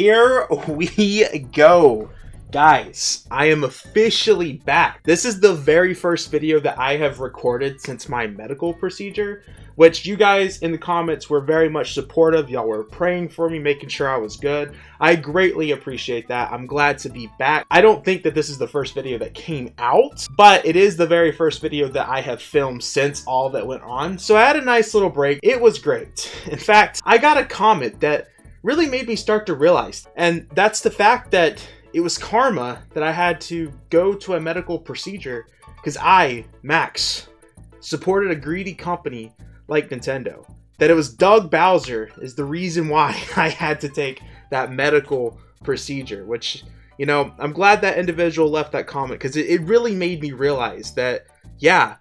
here we go. Guys, I am officially back. This is the very first video that I have recorded since my medical procedure, which you guys in the comments were very much supportive. Y'all were praying for me, making sure I was good. I greatly appreciate that. I'm glad to be back. I don't think that this is the first video that came out, but it is the very first video that I have filmed since all that went on. So I had a nice little break. It was great. In fact, I got a comment that really made me start to realize, and that's the fact that it was karma that I had to go to a medical procedure because I, Max, supported a greedy company like Nintendo. That it was Doug Bowser is the reason why I had to take that medical procedure, which, you know, I'm glad that individual left that comment because it really made me realize that, yeah,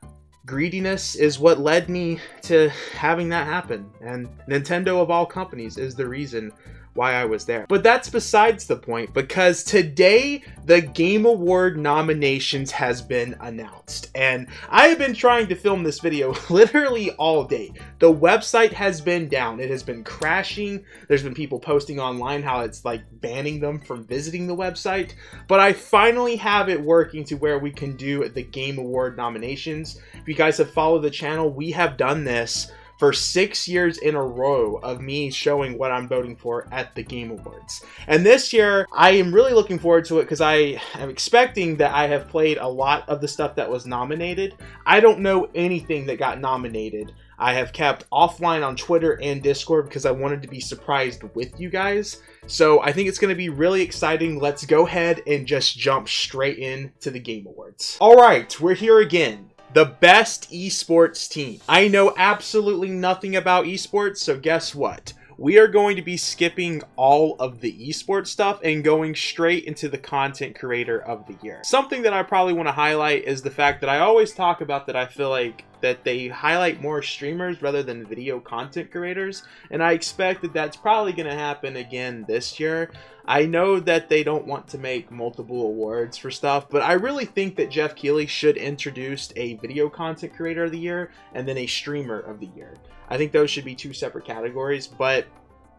greediness is what led me to having that happen. And Nintendo of all companies is the reason why I was there. But that's besides the point, because today the Game Award nominations has been announced, and I have been trying to film this video literally all day. The website has been down. It has been crashing. There's been people posting online how it's like banning them from visiting the website, but I finally have it working to where we can do the Game Award nominations. If you guys have followed the channel, we have done this for 6 years in a row of me showing what I'm voting for at the Game Awards. And this year, I am really looking forward to it because I am expecting that I have played a lot of the stuff that was nominated. I don't know anything that got nominated. I have kept offline on Twitter and Discord because I wanted to be surprised with you guys. So I think it's going to be really exciting. Let's go ahead and just jump straight into the Game Awards. All right, we're here again. The best esports team. I know absolutely nothing about esports, so guess what? We are going to be skipping all of the esports stuff and going straight into the content creator of the year. Something that I probably want to highlight is the fact that I always talk about that I feel like that they highlight more streamers rather than video content creators, and I expect that that's probably going to happen again this year. I know that they don't want to make multiple awards for stuff, but I really think that Jeff Keighley should introduce a video content creator of the year and then a streamer of the year. I think those should be two separate categories, but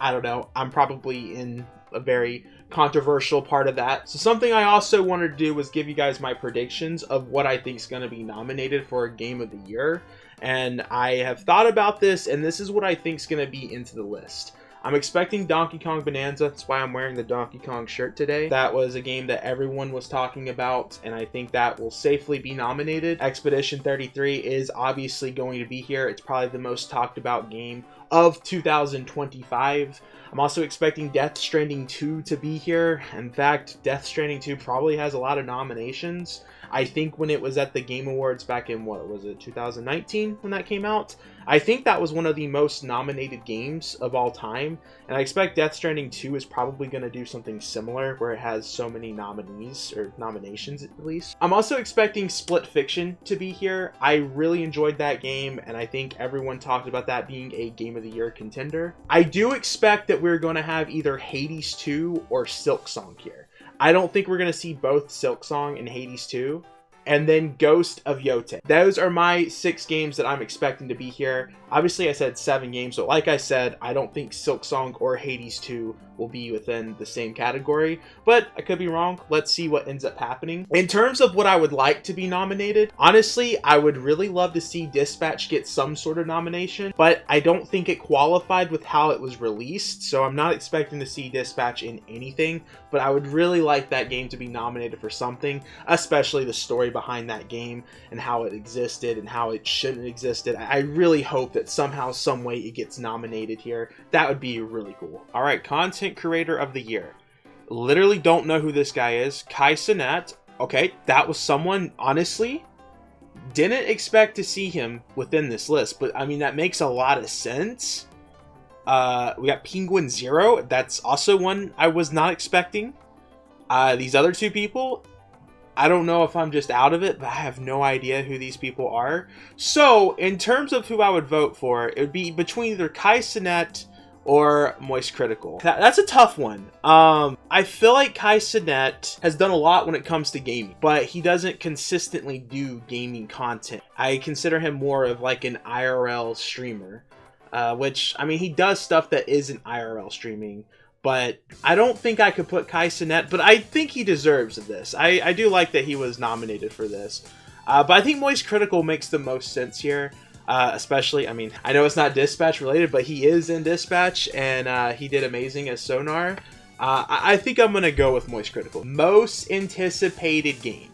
I don't know. I'm probably in a very controversial part of that. So something I also wanted to do was give you guys my predictions of what I think is going to be nominated for a game of the year. And I have thought about this, and this is what I think is going to be into the list. I'm expecting Donkey Kong Bananza. That's why I'm wearing the Donkey Kong shirt today. That was a game that everyone was talking about, and I think that will safely be nominated. Expedition 33 is obviously going to be here. It's probably the most talked about game of 2025. I'm also expecting Death Stranding 2 to be here. In fact, Death Stranding 2 probably has a lot of nominations. I think when it was at the Game Awards back in, what was it, 2019 when that came out? I think that was one of the most nominated games of all time, and I expect Death Stranding 2 is probably going to do something similar where it has so many nominees, or nominations at least. I'm also expecting Split Fiction to be here. I really enjoyed that game, and I think everyone talked about that being a Game of the Year contender. I do expect that we're going to have either Hades 2 or Silksong here. I don't think we're going to see both Silksong and Hades 2. And then Ghost of Yote. Those are my 6 games that I'm expecting to be here. Obviously, I said 7 games, so like I said, I don't think Silksong or Hades 2 will be within the same category, but I could be wrong. Let's see what ends up happening. In terms of what I would like to be nominated, honestly, I would really love to see Dispatch get some sort of nomination, but I don't think it qualified with how it was released, so I'm not expecting to see Dispatch in anything, but I would really like that game to be nominated for something, especially the story behind that game and how it existed and how it shouldn't have existed. I really hope that somehow, some way it gets nominated here. That would be really cool. All right, content creator of the year. Literally don't know who this guy is. Kai Cenat. Okay, that was someone, honestly, didn't expect to see him within this list, but I mean, that makes a lot of sense. We got Penguin Zero. That's also one I was not expecting. These other two people, I don't know if I'm just out of it, but I have no idea who these people are. So, in terms of who I would vote for, it would be between either Kai Cenat or Moist Critical. That's a tough one. I feel like Kai Cenat has done a lot when it comes to gaming, but he doesn't consistently do gaming content. I consider him more of like an IRL streamer, which, I mean, he does stuff that isn't IRL streaming, but I don't think I could put Kai Cenat, but I think he deserves this. I do like that he was nominated for this. But I think Moist Critical makes the most sense here. Especially, I mean, I know it's not Dispatch related, but he is in Dispatch, and he did amazing as Sonar. I think I'm going to go with Moist Critical. Most anticipated game.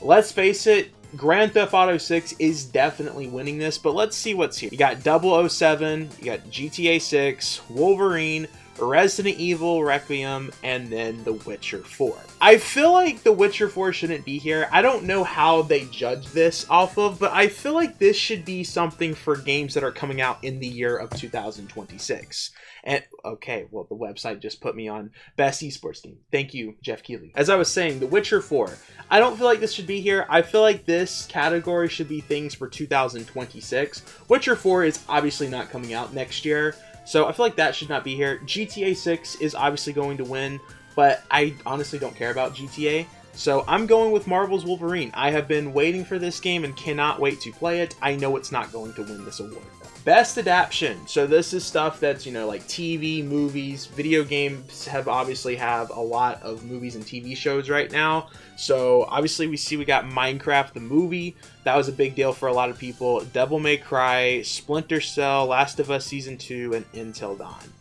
Let's face it, Grand Theft Auto 6 is definitely winning this, but let's see what's here. You got 007, you got GTA 6, Wolverine, Resident Evil Requiem, and then The Witcher 4. I feel like The Witcher 4 shouldn't be here. I don't know how they judge this off of, but I feel like this should be something for games that are coming out in the year of 2026. And okay, well, the website just put me on Best Esports Game. Thank you, Jeff Keighley. As I was saying, The Witcher 4. I don't feel like this should be here. I feel like this category should be things for 2026. Witcher 4 is obviously not coming out next year, so I feel like that should not be here. GTA 6 is obviously going to win, but I honestly don't care about GTA. So I'm going with Marvel's Wolverine. I have been waiting for this game and cannot wait to play it. I know it's not going to win this award. Best adaptation. So this is stuff that's, you know, like TV, movies, video games have obviously have a lot of movies and TV shows right now. So obviously we got Minecraft the movie. That was a big deal for a lot of people. Devil May Cry, Splinter Cell, Last of Us Season 2, and Until Dawn.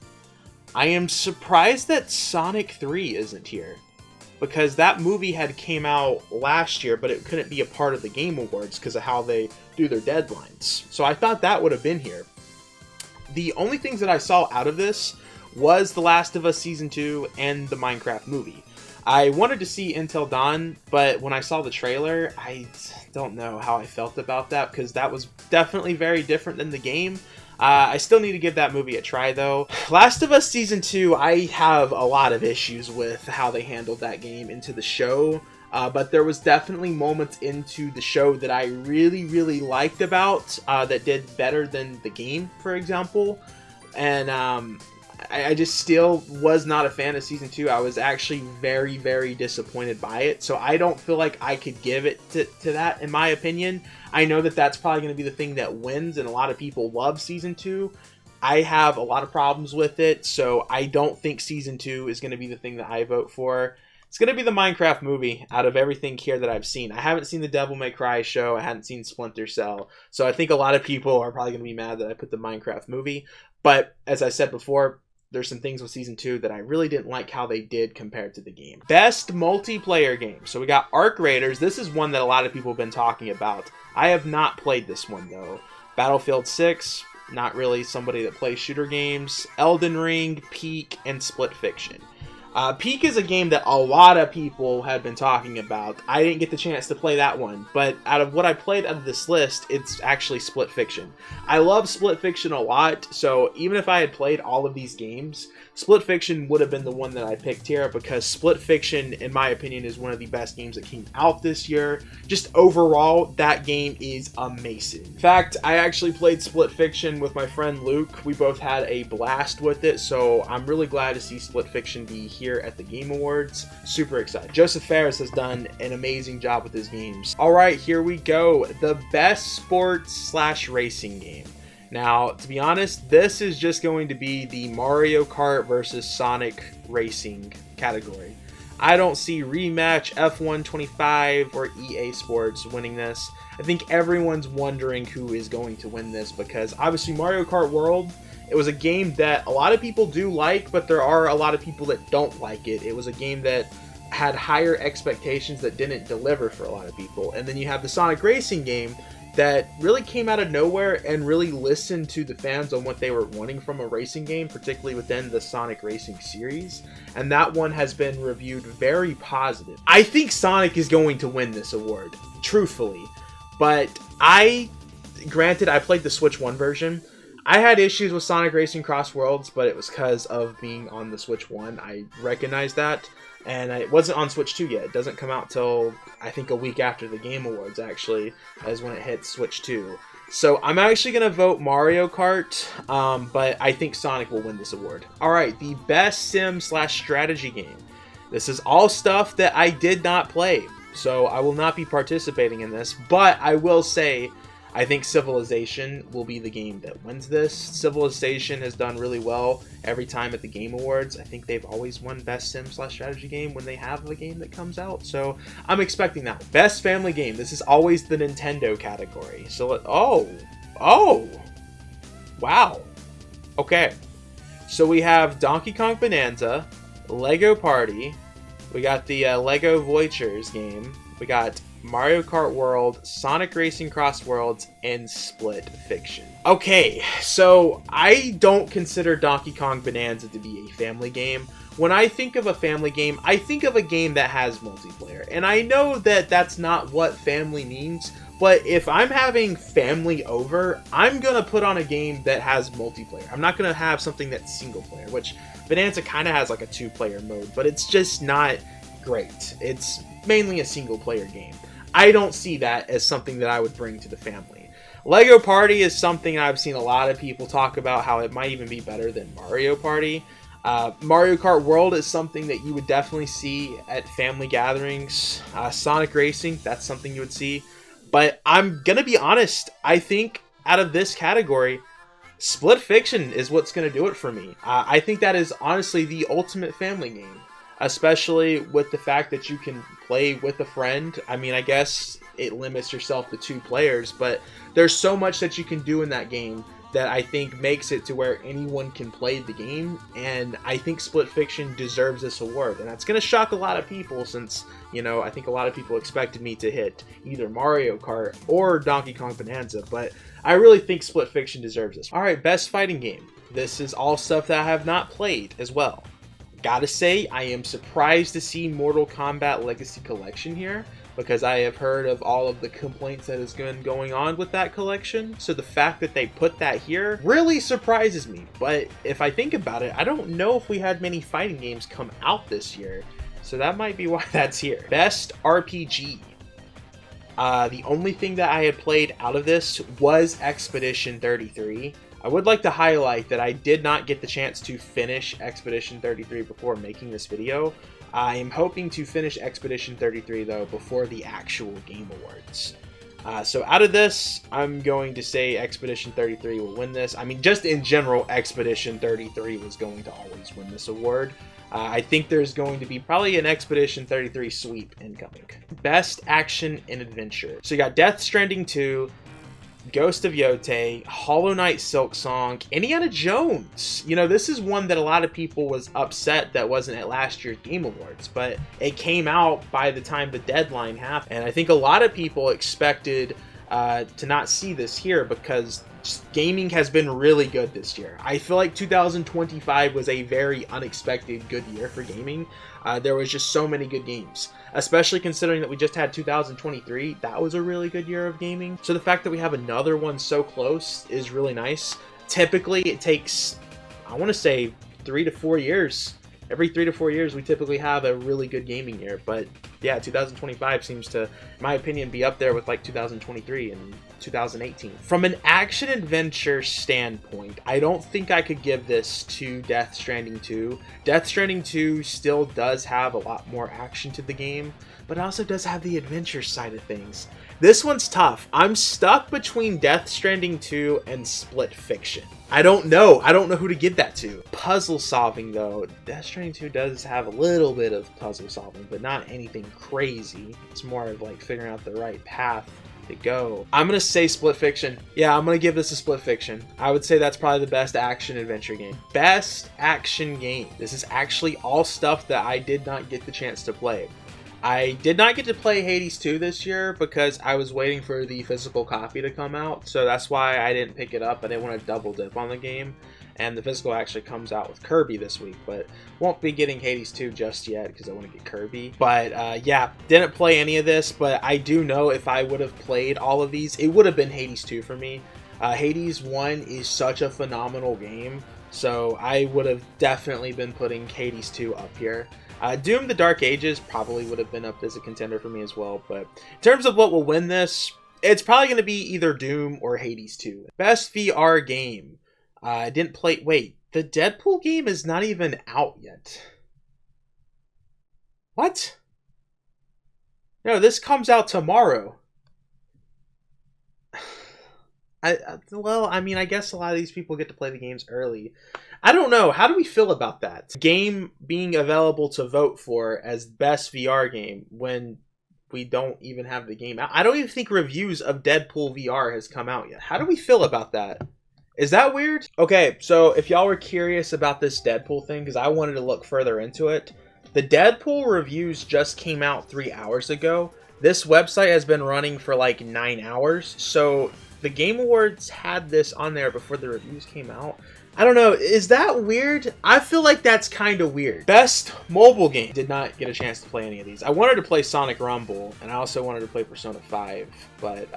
I am surprised that Sonic 3 isn't here, because that movie had came out last year, but it couldn't be a part of the Game Awards because of how they do their deadlines. So I thought that would have been here. The only things that I saw out of this was The Last of Us Season 2 and the Minecraft movie. I wanted to see Until Dawn, but when I saw the trailer, I don't know how I felt about that, because that was definitely very different than the game. I still need to give that movie a try, though. Last of Us Season 2, I have a lot of issues with how they handled that game into the show. But there was definitely moments into the show that I really, really liked about that did better than the game, for example. And I just still was not a fan of Season 2. I was actually very, very disappointed by it. So I don't feel like I could give it to that, in my opinion. I know that that's probably going to be the thing that wins, and a lot of people love Season 2. I have a lot of problems with it, so I don't think Season 2 is going to be the thing that I vote for. It's going to be the Minecraft movie out of everything here that I've seen. I haven't seen the Devil May Cry show. I hadn't seen Splinter Cell. So I think a lot of people are probably going to be mad that I put the Minecraft movie. But as I said before, there's some things with Season 2 that I really didn't like how they did compared to the game. Best multiplayer game. So we got Arc Raiders. This is one that a lot of people have been talking about. I have not played this one, though. Battlefield 6, not really somebody that plays shooter games. Elden Ring, Peak, and Split Fiction. Peak is a game that a lot of people have been talking about. I didn't get the chance to play that one, but out of what I played out of this list, it's actually Split Fiction. I love Split Fiction a lot, so even if I had played all of these games, Split Fiction would have been the one that I picked here, because Split Fiction, in my opinion, is one of the best games that came out this year. Just overall, that game is amazing. In fact, I actually played Split Fiction with my friend Luke. We both had a blast with it, so I'm really glad to see Split Fiction be here at the Game Awards. Super excited. Joseph Ferris has done an amazing job with his games. All right, here we go. The best sports/racing game. Now, to be honest, this is just going to be the Mario Kart versus Sonic Racing category. I don't see Rematch, F1 25, or EA Sports winning this. I think everyone's wondering who is going to win this, because obviously Mario Kart World, it was a game that a lot of people do like, but there are a lot of people that don't like it. It was a game that had higher expectations that didn't deliver for a lot of people. And then you have the Sonic Racing game that really came out of nowhere and really listened to the fans on what they were wanting from a racing game, particularly within the Sonic Racing series. And that one has been reviewed very positive. I think Sonic is going to win this award, truthfully. But granted, I played the Switch 1 version. I had issues with Sonic Racing Cross Worlds, but it was because of being on the Switch 1. I recognize that. And it wasn't on Switch 2 yet. It doesn't come out till, I think, a week after the Game Awards, actually, is when it hits Switch 2. So I'm actually going to vote Mario Kart, but I think Sonic will win this award. Alright, the best sim/strategy game. This is all stuff that I did not play, so I will not be participating in this, but I will say I think Civilization will be the game that wins this. Civilization has done really well every time at the Game Awards. I think they've always won Best Sim/Strategy Game when they have a game that comes out. So I'm expecting that. Best Family Game. This is always the Nintendo category. So, oh, wow. Okay. So we have Donkey Kong Bananza, Lego Party, we got the Lego Voyagers game, we got Mario Kart World, Sonic Racing Cross Worlds, and Split Fiction. Okay, so I don't consider Donkey Kong Bananza to be a family game. When I think of a family game, I think of a game that has multiplayer. And I know that that's not what family means, but if I'm having family over, I'm gonna put on a game that has multiplayer. I'm not gonna have something that's single player, which Bananza kind of has like a 2-player mode, but it's just not great. It's mainly a single player game. I don't see that as something that I would bring to the family. Lego Party is something I've seen a lot of people talk about how it might even be better than Mario Party. Mario Kart World is something that you would definitely see at family gatherings. Sonic Racing, that's something you would see. But I'm gonna be honest, I think out of this category, Split Fiction is what's gonna do it for me. I think that is honestly the ultimate family game. Especially with the fact that you can play with a friend. I mean, I guess it limits yourself to 2 players, but there's so much that you can do in that game that I think makes it to where anyone can play the game, and I think Split Fiction deserves this award. And that's going to shock a lot of people since, you know, I think a lot of people expected me to hit either Mario Kart or Donkey Kong Bananza, but I really think Split Fiction deserves this. Alright, best fighting game. This is all stuff that I have not played as well. Gotta say, I am surprised to see Mortal Kombat Legacy Collection here, because I have heard of all of the complaints that has been going on with that collection. So the fact that they put that here really surprises me. But if I think about it, I don't know if we had many fighting games come out this year. So that might be why that's here. Best RPG. The only thing that I had played out of this was Expedition 33. I would like to highlight that I did not get the chance to finish Expedition 33 before making this video. I am hoping to finish Expedition 33 though before the actual Game Awards. So out of this, I'm going to say Expedition 33 will win this. I mean, just in general, Expedition 33 was going to always win this award. I think there's going to be probably an Expedition 33 sweep incoming. Best Action and Adventure. So you got Death Stranding 2, Ghost of Yotei, Hollow Knight Silksong, Indiana Jones. You know, this is one that a lot of people was upset that wasn't at last year's Game Awards, but it came out by the time the deadline happened. And I think a lot of people expected to not see this here because gaming has been really good this year. I feel like 2025 was a very unexpected good year for gaming. There was just so many good games, especially considering that we just had 2023. That was a really good year of gaming. So the fact that we have another one so close is really nice. Typically it takes, I want to say 3 to 4 years. Every 3 to 4 years we typically have a really good gaming year, but yeah, 2025 seems to, in my opinion, be up there with like 2023 and 2018. From an action adventure standpoint, I don't think I could give this to Death Stranding 2. Death Stranding 2 still does have a lot more action to the game, but it also does have the adventure side of things. This one's tough. I'm stuck between Death Stranding 2 and Split Fiction. I don't know who to give that to. Puzzle solving though, Death Stranding 2 does have a little bit of puzzle solving, but not anything crazy. It's more of like figuring out the right path to go. I'm gonna say Split Fiction. Yeah, I'm gonna give this a Split Fiction. I would say that's probably the best action adventure game. Best action game. This is actually all stuff that I did not get the chance to play. I did not get to play Hades 2 this year because I was waiting for the physical copy to come out, so that's why I didn't pick it up. I didn't want to double dip on the game, and the physical actually comes out with Kirby this week, but won't be getting Hades 2 just yet because I want to get Kirby. But yeah, didn't play any of this, but I do know if I would have played all of these, it would have been Hades 2 for me. Hades 1 is such a phenomenal game, so I would have definitely been putting Hades 2 up here. Doom the Dark Ages probably would have been up as a contender for me as well, but in terms of what will win this, it's probably going to be either Doom or Hades 2. Best VR game. I didn't play... Wait, the Deadpool game is not even out yet. What? No, this comes out tomorrow. Well, I mean, I guess a lot of these people get to play the games early. I don't know. How do we feel about that? Game being available to vote for as best VR game when we don't even have the game out. I don't even think reviews of Deadpool VR has come out yet. How do we feel about that? Is that weird? Okay, so if y'all were curious about this Deadpool thing, because I wanted to look further into it, the Deadpool reviews just came out 3 hours ago. This website has been running for like 9 hours, so the Game Awards had this on there before the reviews came out. I don't know, is that weird? I feel like that's kind of weird. Best mobile game. Did not get a chance to play any of these. I wanted to play Sonic Rumble, and I also wanted to play Persona 5, but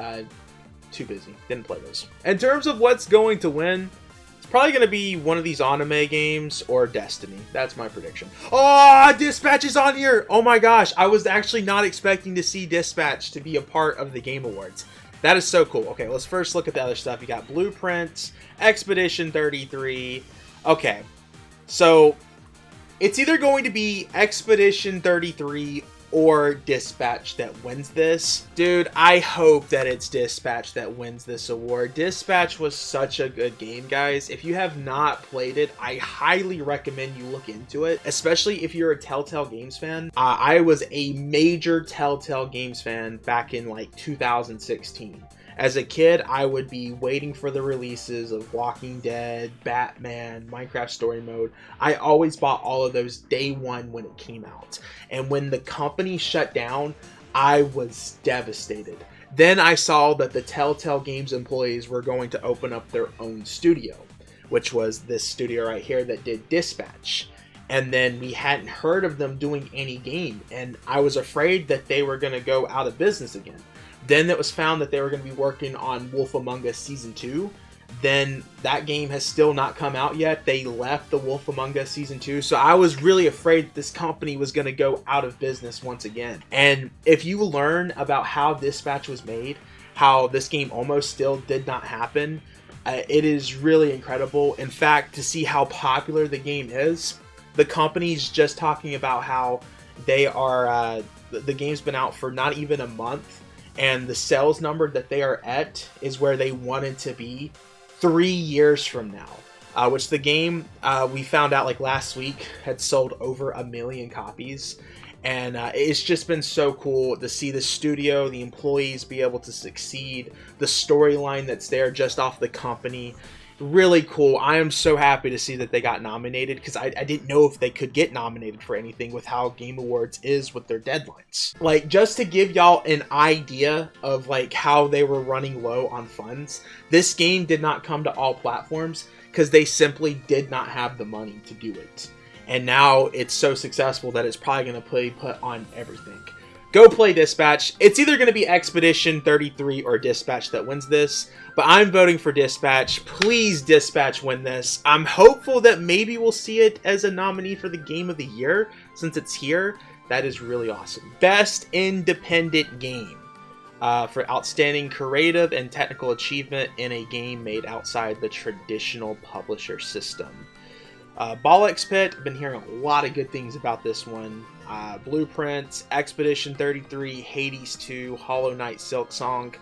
too busy. Didn't play those. In terms of what's going to win, it's probably going to be one of these anime games or Destiny. That's my prediction. Oh, Dispatch is on here! Oh my gosh, I was actually not expecting to see Dispatch to be a part of the Game Awards. That is so cool. Okay, let's first look at the other stuff. You got Blueprints, Expedition 33. Okay, so it's either going to be Expedition 33 or Dispatch that wins this. Dude, I hope that it's Dispatch that wins this award. Dispatch was such a good game, guys. If you have not played it, I highly recommend you look into it, especially if you're a Telltale Games fan. I was a major Telltale Games fan back in like 2016. As a kid, I would be waiting for the releases of Walking Dead, Batman, Minecraft Story Mode. I always bought all of those day one when it came out. And when the company shut down, I was devastated. Then I saw that the Telltale Games employees were going to open up their own studio, which was this studio right here that did Dispatch. And then we hadn't heard of them doing any game, and I was afraid that they were going to go out of business again. Then it was found that they were going to be working on Wolf Among Us Season 2. Then that game has still not come out yet. They left the Wolf Among Us Season 2. So I was really afraid that this company was going to go out of business once again. And if you learn about how Dispatch was made, how this game almost still did not happen, it is really incredible. In fact, to see how popular the game is, the company's just talking about how they are, the game's been out for not even a month. And the sales number that they are at is where they wanted to be 3 years from now. Which the game, we found out like last week, had sold over 1 million copies. And it's just been so cool to see the studio, the employees be able to succeed, the storyline that's there just off the company. Really cool. I am so happy to see that they got nominated, because I didn't know if they could get nominated for anything with how Game Awards is with their deadlines. Like, just to give y'all an idea of like how they were running low on funds, this game did not come to all platforms because they simply did not have the money to do it. And now it's so successful that it's probably going to be put on everything. Go play Dispatch. It's either going to be Expedition 33 or Dispatch that wins this, but I'm voting for Dispatch. Please, Dispatch, win this. I'm hopeful that maybe we'll see it as a nominee for the Game of the Year, since it's here. That is really awesome. Best Independent Game for outstanding creative and technical achievement in a game made outside the traditional publisher system. Bollocks Pit, I've been hearing a lot of good things about this one. Blueprints, Expedition 33, Hades 2, Hollow Knight Silksong.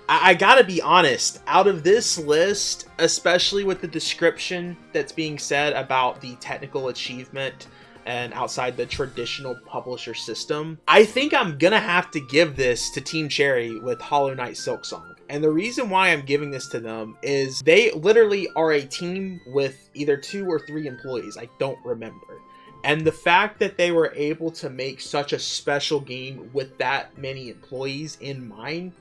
I gotta be honest, out of this list, especially with the description that's being said about the technical achievement and outside the traditional publisher system, I think I'm gonna have to give this to Team Cherry with Hollow Knight Silksong. And the reason why I'm giving this to them is they literally are a team with either 2 or 3 employees. I don't remember. And the fact that they were able to make such a special game with that many employees in mind,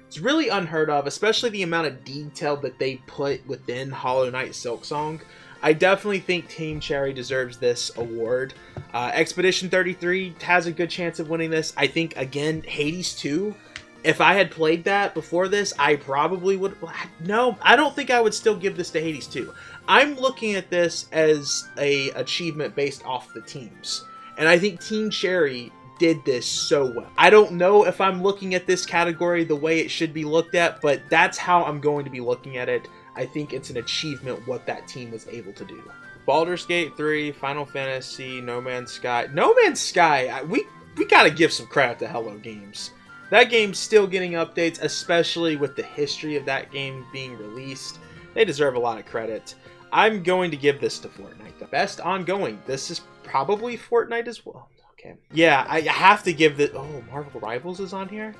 it's really unheard of, especially the amount of detail that they put within Hollow Knight Silksong. I definitely think Team Cherry deserves this award. Expedition 33 has a good chance of winning this. I think, again, Hades 2, if I had played that before this, I probably would... No, I don't think I would still give this to Hades 2. I'm looking at this as a achievement based off the teams. And I think Team Cherry did this so well. I don't know if I'm looking at this category the way it should be looked at, but that's how I'm going to be looking at it. I think it's an achievement what that team was able to do. Baldur's Gate 3, Final Fantasy, No Man's Sky. No Man's Sky, we gotta give some credit to Hello Games. That game's still getting updates, especially with the history of that game being released. They deserve a lot of credit. I'm going to give this to Fortnite. The best ongoing. This is probably Fortnite as well. Okay. Yeah, I have to give the... Oh, Marvel Rivals is on here?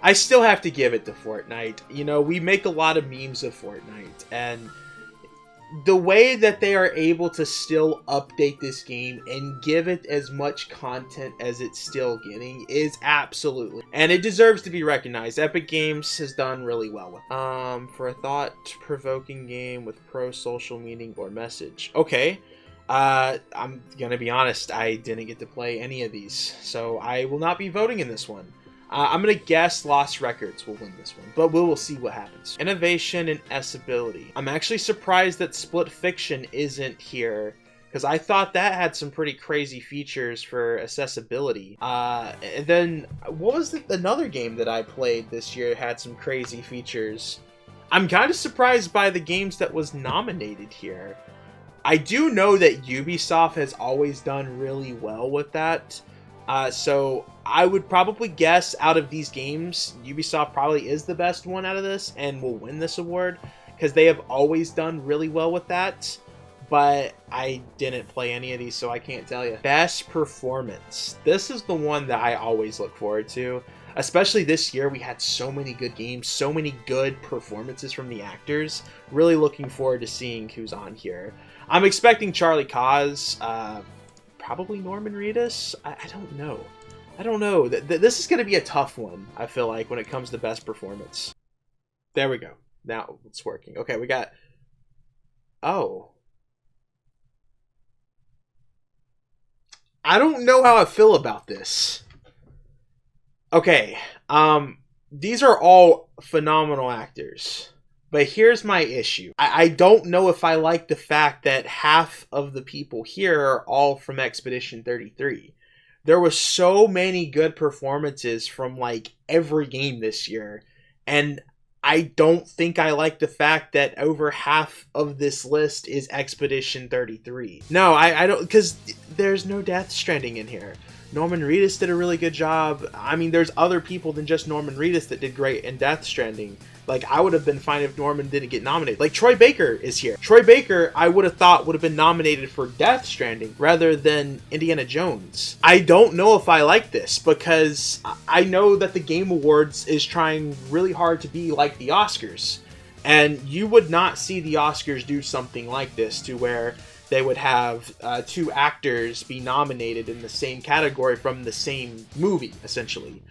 I still have to give it to Fortnite. You know, we make a lot of memes of Fortnite, and the way that they are able to still update this game and give it as much content as it's still getting is absolutely, and it deserves to be recognized. Epic Games has done really well with it. For a thought-provoking game with pro-social meaning or message. Okay, I'm gonna be honest, I didn't get to play any of these, so I will not be voting in this one. I'm going to guess Lost Records will win this one, but we will see what happens. Innovation and accessibility. I'm actually surprised that Split Fiction isn't here, because I thought that had some pretty crazy features for accessibility. And then, what was another game that I played this year that had some crazy features? I'm kind of surprised by the games that was nominated here. I do know that Ubisoft has always done really well with that. So I would probably guess out of these games, Ubisoft probably is the best one out of this and will win this award because they have always done really well with that. But I didn't play any of these, so I can't tell you. Best performance. This is the one that I always look forward to. Especially this year, we had so many good games, so many good performances from the actors. Really looking forward to seeing who's on here. I'm expecting Charlie Coz, probably Norman Reedus. I don't know. I don't know. This is going to be a tough one, I feel like, when it comes to best performance. There we go. Now it's working. Okay, we got... Oh. I don't know how I feel about this. Okay. These are all phenomenal actors. But here's my issue. I don't know if I like the fact that half of the people here are all from Expedition 33. There were so many good performances from like every game this year. And I don't think I like the fact that over half of this list is Expedition 33. No, I don't, because there's no Death Stranding in here. Norman Reedus did a really good job. I mean, there's other people than just Norman Reedus that did great in Death Stranding. Like, I would have been fine if Norman didn't get nominated. Like, Troy Baker is here. Troy Baker, I would have thought, would have been nominated for Death Stranding rather than Indiana Jones. I don't know if I like this because I know that the Game Awards is trying really hard to be like the Oscars. And you would not see the Oscars do something like this to where they would have two actors be nominated in the same category from the same movie, essentially.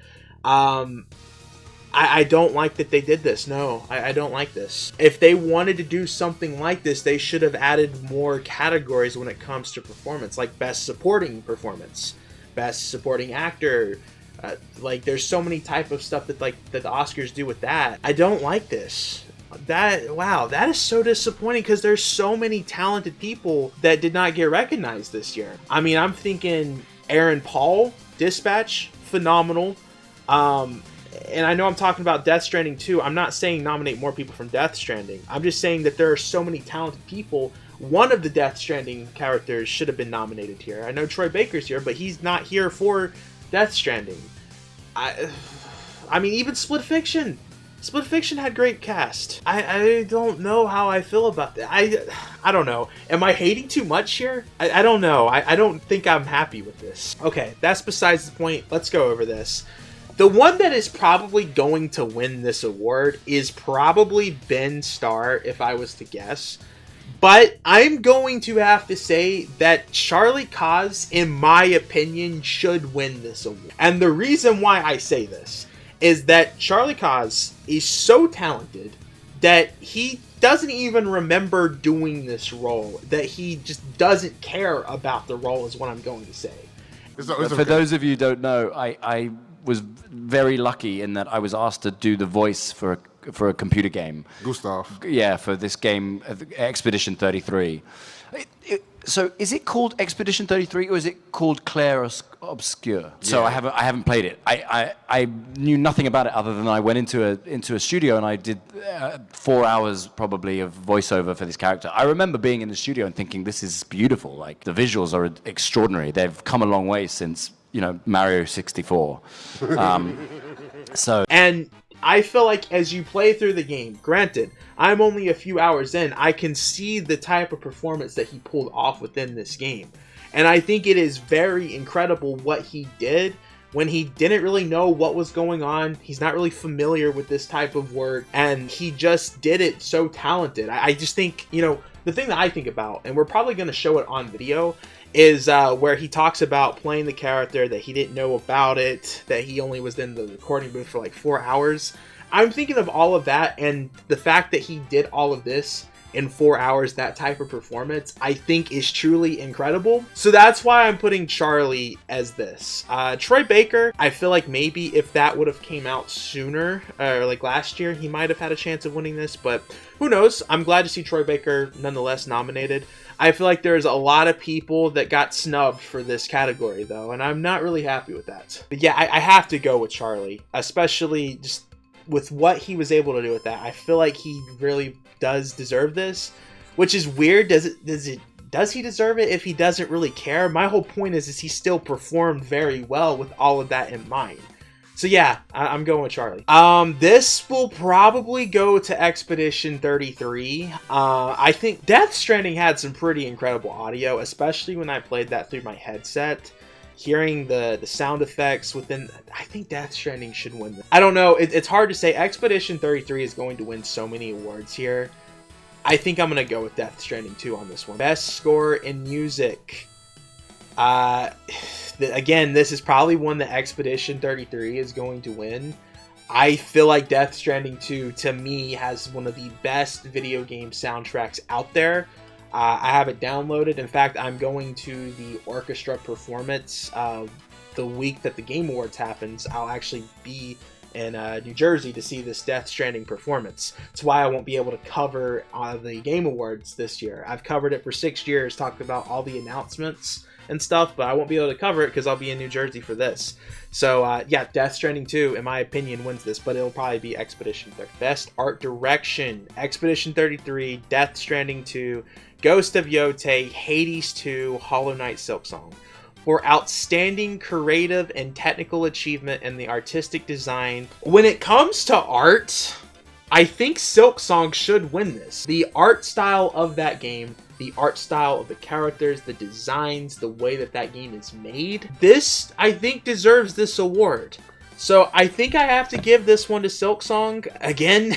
I don't like that they did this. No, I don't like this. If they wanted to do something like this, they should have added more categories when it comes to performance, like Best Supporting Performance, Best Supporting Actor. Like, there's so many type of stuff that that the Oscars do with that. I don't like this. Wow, that is so disappointing because there's so many talented people that did not get recognized this year. I mean, I'm thinking Aaron Paul, Dispatch, phenomenal. And I know I'm talking about Death Stranding too. I'm not saying nominate more people from Death Stranding. I'm just saying that there are so many talented people. One of the Death Stranding characters should have been nominated here. I know Troy Baker's here, but he's not here for Death Stranding. I mean, even Split Fiction. Split Fiction had great cast. I don't know how I feel about that. I don't know. Am I hating too much here? I don't know. I don't think I'm happy with this. Okay, that's besides the point. Let's go over this. The one that is probably going to win this award is probably Ben Starr, if I was to guess. But I'm going to have to say that Charlie Coz, in my opinion, should win this award. And the reason why I say this is that Charlie Coz is so talented that he doesn't even remember doing this role. That he just doesn't care about the role is what I'm going to say. For those of you who don't know, I was very lucky in that I was asked to do the voice for a computer game. Gustav. Yeah, for this game, Expedition 33. So is it called Expedition 33 or is it called Clair Obscur? So Yeah. I haven't played it. I knew nothing about it other than I went into a studio and I did 4 hours probably of voiceover for this character. I remember being in the studio and thinking, this is beautiful. Like, the visuals are extraordinary. They've come a long way since, Mario 64. So, and I feel like as you play through the game, granted, I'm only a few hours in, I can see the type of performance that he pulled off within this game. And I think it is very incredible what he did when he didn't really know what was going on. He's not really familiar with this type of work, and he just did it so talented. I just think, you know, the thing that I think about, and we're probably going to show it on video, is where he talks about playing the character, that he didn't know about it, that he only was in the recording booth for like 4 hours. I'm thinking of all of that, and the fact that he did all of this in 4 hours, that type of performance, I think is truly incredible. So that's why I'm putting Charlie as this. Troy Baker, I feel like maybe if that would have came out sooner, or like last year, he might have had a chance of winning this, but who knows? I'm glad to see Troy Baker nonetheless nominated. I feel like there's a lot of people that got snubbed for this category though, and I'm not really happy with that. But yeah, I have to go with Charlie, especially just with what he was able to do with that. I feel like he really does deserve this, which is weird. Does he deserve it if he doesn't really care? My whole point is he still performed very well with all of that in mind. So yeah, I'm going with Charlie. This will probably go to Expedition 33. I think Death Stranding had some pretty incredible audio, especially when I played that through my headset. Hearing the sound effects within, I think Death Stranding should win this. I don't know, it's hard to say. Expedition 33 is going to win so many awards here. I think I'm going to go with Death Stranding 2 on this one. Best score in music. Again, this is probably one that Expedition 33 is going to win. I feel like Death Stranding 2, to me, has one of the best video game soundtracks out there. I have it downloaded. In fact, I'm going to the orchestra performance the week that the Game Awards happens. I'll actually be in New Jersey to see this Death Stranding performance. That's why I won't be able to cover the Game Awards this year. I've covered it for 6 years, talked about all the announcements and stuff, but I won't be able to cover it because I'll be in New Jersey for this. So yeah, Death Stranding 2, in my opinion, wins this, but it'll probably be Expedition 30. Best art direction: Expedition 33, Death Stranding 2, Ghost of Yotei, Hades 2, Hollow Knight Silksong. For outstanding creative and technical achievement in the artistic design, when it comes to art, I think Silksong should win this. The art style of that game, the art style of the characters, the designs, the way that that game is made, this, I think, deserves this award. So I think I have to give this one to Silksong. Again,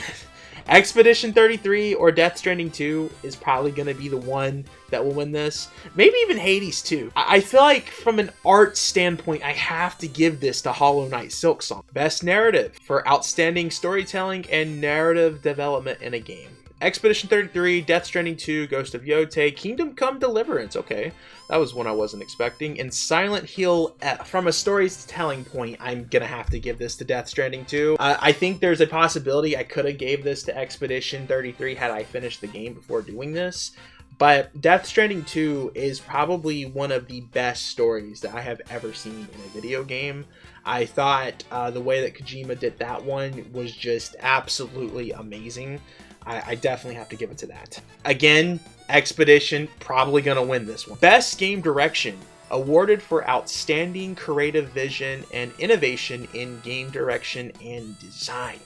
Expedition 33 or Death Stranding 2 is probably going to be the one that will win this. Maybe even Hades 2. I feel like from an art standpoint, I have to give this to Hollow Knight Silksong. Best narrative: for outstanding storytelling and narrative development in a game. Expedition 33, Death Stranding 2, Ghost of Yotei, Kingdom Come Deliverance. Okay, that was one I wasn't expecting. And Silent Hill F. From a storytelling point, I'm gonna have to give this to Death Stranding 2. I think there's a possibility I could have gave this to Expedition 33 had I finished the game before doing this. But Death Stranding 2 is probably one of the best stories that I have ever seen in a video game. I thought the way that Kojima did that one was just absolutely amazing. I definitely have to give it to that. Again, Expedition probably gonna win this one. Best game direction: awarded for outstanding creative vision and innovation in game direction and design.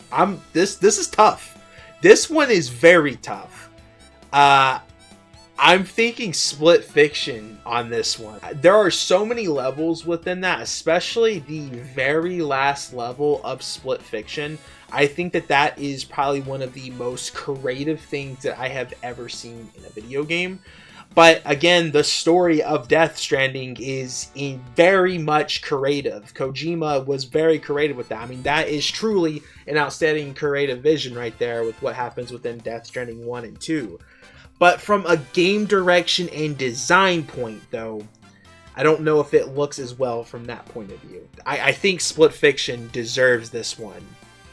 This is tough. This one is very tough. I'm thinking Split Fiction on this one. There are so many levels within that, especially the very last level of Split Fiction. I think that is probably one of the most creative things that I have ever seen in a video game. But again, the story of Death Stranding is very much creative. Kojima was very creative with that. I mean, that is truly an outstanding creative vision right there with what happens within Death Stranding 1 and 2. But from a game direction and design point, though, I don't know if it looks as well from that point of view. I think Split Fiction deserves this one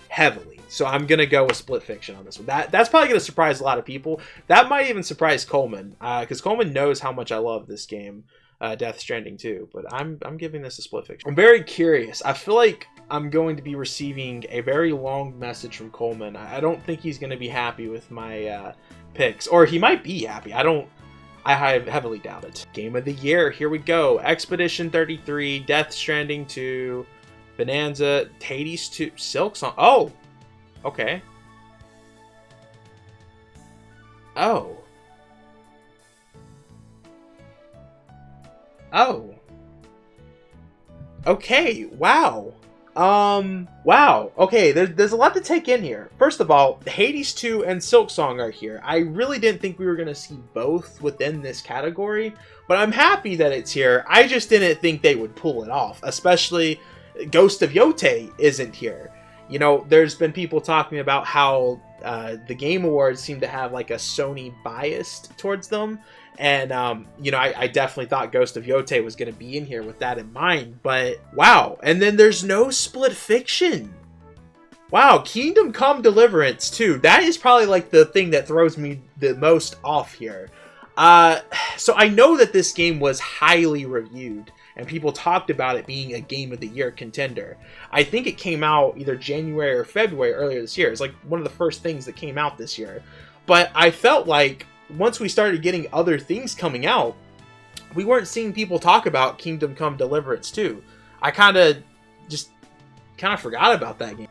heavily. So I'm going to go with Split Fiction on this one. That's probably going to surprise a lot of people. That might even surprise Coleman, because Coleman knows how much I love this game, Death Stranding 2. But I'm giving this a Split Fiction. I'm very curious. I feel like I'm going to be receiving a very long message from Coleman. I don't think he's going to be happy with my picks. Or he might be happy. I heavily doubt it. Game of the year. Here we go. Expedition 33, Death Stranding 2, Bananza, Hades 2, Silk Song. Oh, okay. Oh. Oh. Okay, wow. Wow. Okay, there's a lot to take in here. First of all, Hades 2 and Silk Song are here. I really didn't think we were going to see both within this category, but I'm happy that it's here. I just didn't think they would pull it off, especially Ghost of Yote isn't here. You know, there's been people talking about how the Game Awards seem to have like a Sony bias towards them. And, you know, I definitely thought Ghost of Yote was going to be in here with that in mind. But, wow. And then there's no Split Fiction. Wow, Kingdom Come Deliverance, too. That is probably, like, the thing that throws me the most off here. So I know that this game was highly reviewed, and people talked about it being a Game of the Year contender. I think it came out either January or February earlier this year. It's, like, one of the first things that came out this year. But I felt like once we started getting other things coming out, we weren't seeing people talk about Kingdom Come Deliverance 2. I kind of forgot about that game.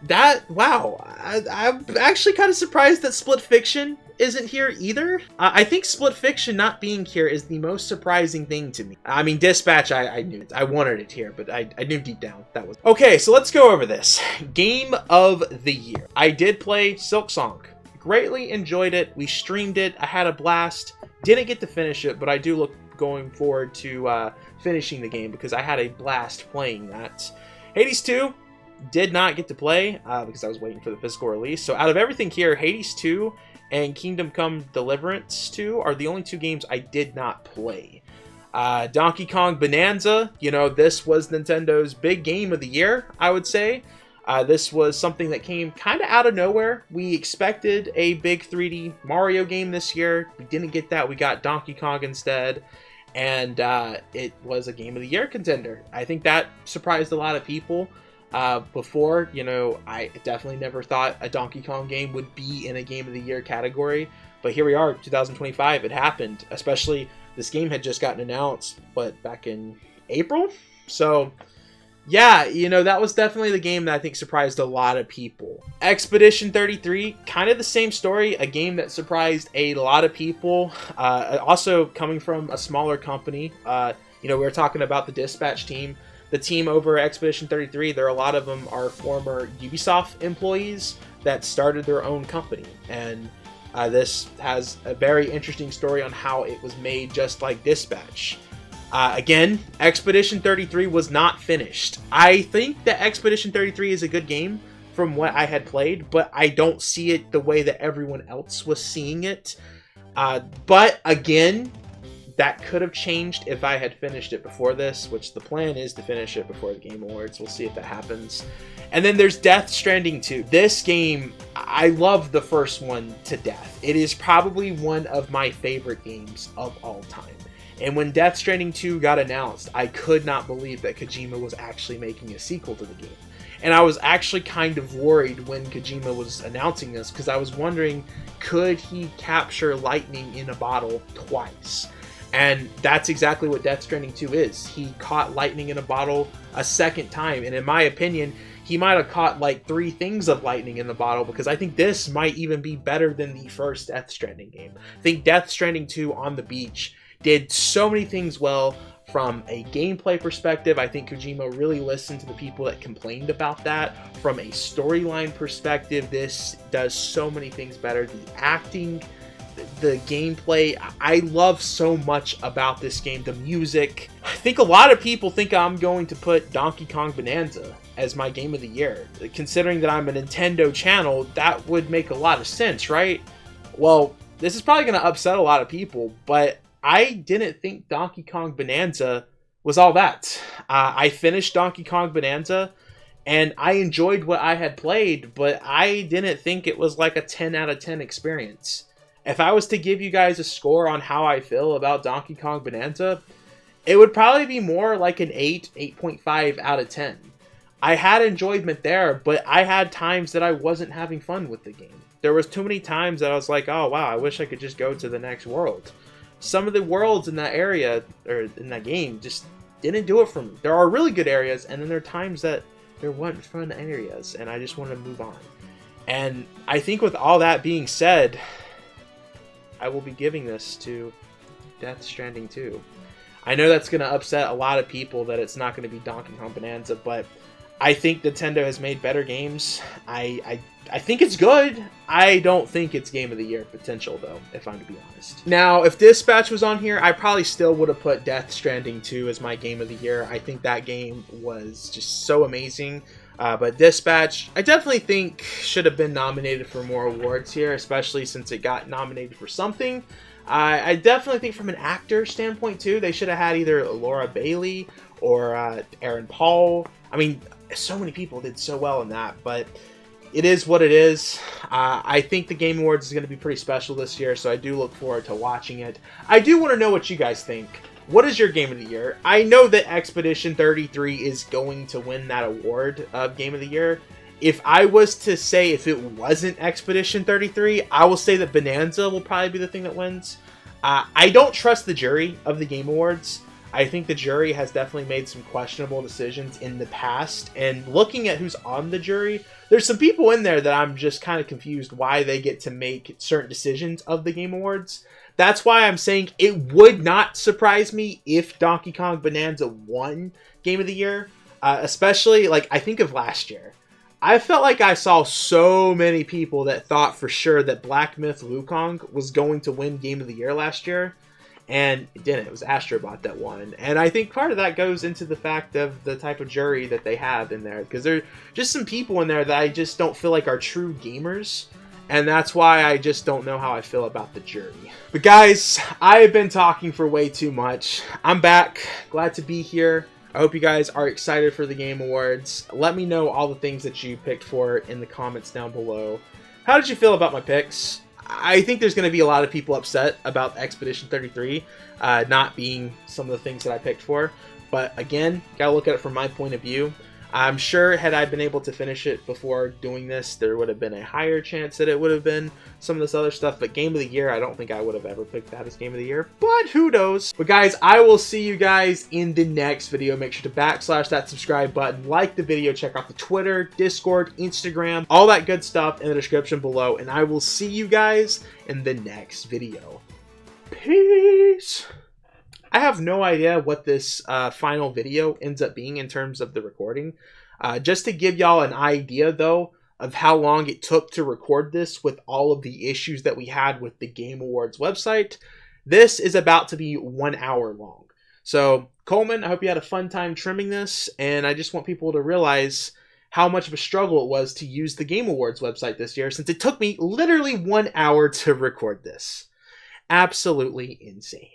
Wow, I'm actually kind of surprised that Split Fiction isn't here either. I think Split Fiction not being here is the most surprising thing to me. I mean, Dispatch, I knew it. I wanted it here, but I knew deep down that was... Okay, so let's go over this. Game of the Year. I did play Silk Song. Greatly enjoyed it. We streamed it. I had a blast. Didn't get to finish it, but I do look going forward to finishing the game because I had a blast playing that. Hades 2 did not get to play because I was waiting for the physical release. So out of everything here, Hades 2 and Kingdom Come Deliverance 2 are the only two games I did not play. Donkey Kong Bananza, you know, this was Nintendo's big game of the year, I would say. This was something that came kind of out of nowhere. We expected a big 3D Mario game this year. We didn't get that. We got Donkey Kong instead. And it was a Game of the Year contender. I think that surprised a lot of people. Before, you know, I definitely never thought a Donkey Kong game would be in a Game of the Year category. But here we are, 2025. It happened. Especially, this game had just gotten announced, back in April? So... yeah, you know, that was definitely the game that I think surprised a lot of people. Expedition 33, kind of the same story, a game that surprised a lot of people. Also coming from a smaller company. You know, we were talking about the Dispatch team. The team over at Expedition 33, a lot of them are former Ubisoft employees that started their own company. And this has a very interesting story on how it was made just like Dispatch. Again, Expedition 33 was not finished. I think that Expedition 33 is a good game from what I had played, but I don't see it the way that everyone else was seeing it. But again, that could have changed if I had finished it before this, which the plan is to finish it before the Game Awards. We'll see if that happens. And then there's Death Stranding 2. This game, I love the first one to death. It is probably one of my favorite games of all time. And when Death Stranding 2 got announced, I could not believe that Kojima was actually making a sequel to the game. And I was actually kind of worried when Kojima was announcing this, because I was wondering, could he capture lightning in a bottle twice? And that's exactly what Death Stranding 2 is. He caught lightning in a bottle a second time, and in my opinion, he might have caught like 3 things of lightning in the bottle, because I think this might even be better than the first Death Stranding game. I think Death Stranding 2 on the beach did so many things well from a gameplay perspective. I think Kojima really listened to the people that complained about that. From a storyline perspective, this does so many things better. The acting, the gameplay, I love so much about this game. The music. I think a lot of people think I'm going to put Donkey Kong Bananza as my game of the year. Considering that I'm a Nintendo channel, that would make a lot of sense, right? Well, this is probably going to upset a lot of people, but I didn't think Donkey Kong Bananza was all that. I finished Donkey Kong Bananza, and I enjoyed what I had played, but I didn't think it was like a 10 out of 10 experience. If I was to give you guys a score on how I feel about Donkey Kong Bananza, it would probably be more like an 8, 8.5 out of 10. I had enjoyment there, but I had times that I wasn't having fun with the game. There was too many times that I was like, oh wow, I wish I could just go to the next world. Some of the worlds in that area, or in that game, just didn't do it for me. There are really good areas, and then there are times that there weren't fun areas, and I just want to move on. And I think with all that being said, I will be giving this to Death Stranding 2. I know that's going to upset a lot of people that it's not going to be Donkey Kong Bananza, but I think Nintendo has made better games. I think it's good. I don't think it's Game of the Year potential, though, if I'm to be honest. Now, if Dispatch was on here, I probably still would have put Death Stranding 2 as my Game of the Year. I think that game was just so amazing. But Dispatch, I definitely think should have been nominated for more awards here, especially since it got nominated for something. I definitely think from an actor standpoint, too, they should have had either Laura Bailey or Aaron Paul. I mean, so many people did so well in that, but it is what it is. I think the Game Awards is going to be pretty special this year, so I do look forward to watching it. I do want to know what you guys think. What is your Game of the Year? I know that Expedition 33 is going to win that award of Game of the Year. If I was to say if it wasn't Expedition 33, I will say that Bonanza will probably be the thing that wins. I don't trust the jury of the Game Awards. I think the jury has definitely made some questionable decisions in the past. And looking at who's on the jury, there's some people in there that I'm just kind of confused why they get to make certain decisions of the Game Awards. That's why I'm saying it would not surprise me if Donkey Kong Bananza won Game of the Year. Especially, like, I think of last year. I felt like I saw so many people that thought for sure that Black Myth Wukong was going to win Game of the Year last year. And it didn't. It was Astrobot that won. And I think part of that goes into the fact of the type of jury that they have in there. Because there are just some people in there that I just don't feel like are true gamers. And that's why I just don't know how I feel about the jury. But guys, I have been talking for way too much. I'm back. Glad to be here. I hope you guys are excited for the Game Awards. Let me know all the things that you picked for in the comments down below. How did you feel about my picks? I think there's going to be a lot of people upset about Expedition 33 not being some of the things that I picked for. But again, gotta look at it from my point of view. I'm sure had I been able to finish it before doing this, there would have been a higher chance that it would have been some of this other stuff. But Game of the Year, I don't think I would have ever picked that as Game of the Year. But who knows? But guys, I will see you guys in the next video. Make sure to backslash that subscribe button, like the video, check out the Twitter, Discord, Instagram, all that good stuff in the description below. And I will see you guys in the next video. Peace! I have no idea what this final video ends up being in terms of the recording. Just to give y'all an idea, though, of how long it took to record this with all of the issues that we had with the Game Awards website, this is about to be 1 hour long. So, Coleman, I hope you had a fun time trimming this, and I just want people to realize how much of a struggle it was to use the Game Awards website this year, since it took me literally 1 hour to record this. Absolutely insane.